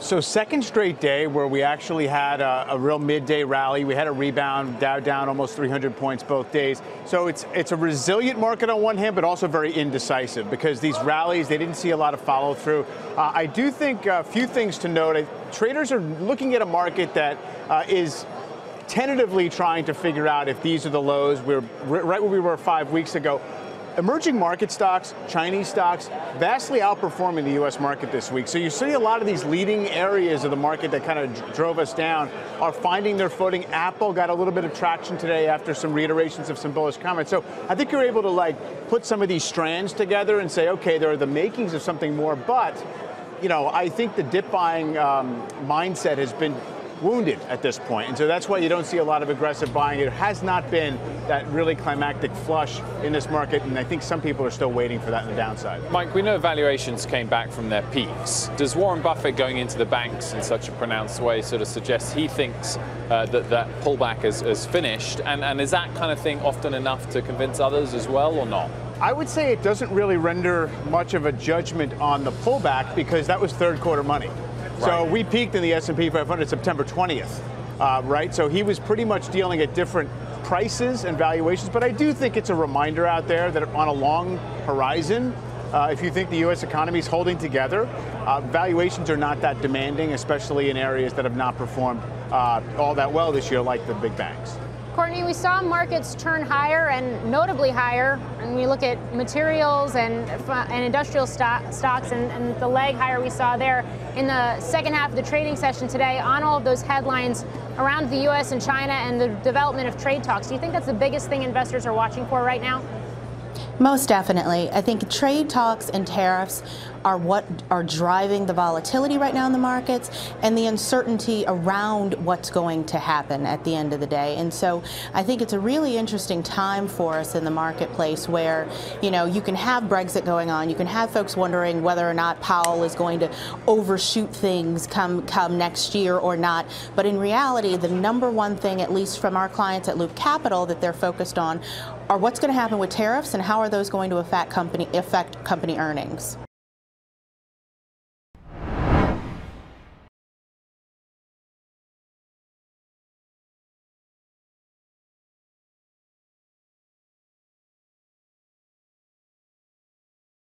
So second straight day where we actually had a real midday rally. We had a rebound, Dow down almost 300 points both days. So it's a resilient market on one hand, but also very indecisive because these rallies, they didn't see a lot of follow through. I do think a few things to note. Traders are looking at a market that is tentatively trying to figure out if these are the lows. We're right where we were 5 weeks ago. Emerging market stocks, Chinese stocks, vastly outperforming the U.S. market this week. So you see a lot of these leading areas of the market that kind of drove us down are finding their footing. Apple got a little bit of traction today after some reiterations of some bullish comments. So I think you're able to put some of these strands together and say, okay, there are the makings of something more. But, I think the dip buying mindset has been wounded at this point. And so that's why you don't see a lot of aggressive buying. It has not been that really climactic flush in this market, and I think some people are still waiting for that on the downside. Mike, we know valuations came back from their peaks. Does Warren Buffett going into the banks in such a pronounced way sort of suggest he thinks that pullback is finished? And is that kind of thing often enough to convince others as well, or not? I would say it doesn't really render much of a judgment on the pullback because that was third quarter money. So we peaked in the S&P 500 September 20th, right? So he was pretty much dealing at different prices and valuations. But I do think it's a reminder out there that on a long horizon, if you think the U.S. economy is holding together, valuations are not that demanding, especially in areas that have not performed all that well this year, like the big banks. Kourtney, we saw markets turn higher and notably higher, and we look at materials and industrial stocks and the leg higher we saw there in the second half of the trading session today on all of those headlines around the U.S. and China and the development of trade talks. Do you think that's the biggest thing investors are watching for right now? Most definitely. I think trade talks and tariffs are what are driving the volatility right now in the markets and the uncertainty around what's going to happen at the end of the day. And so I think it's a really interesting time for us in the marketplace where, you can have Brexit going on, you can have folks wondering whether or not Powell is going to overshoot things come next year or not. But in reality, the number one thing, at least from our clients at Loop Capital, that they're focused on are what's going to happen with tariffs and how are those going to affect company earnings.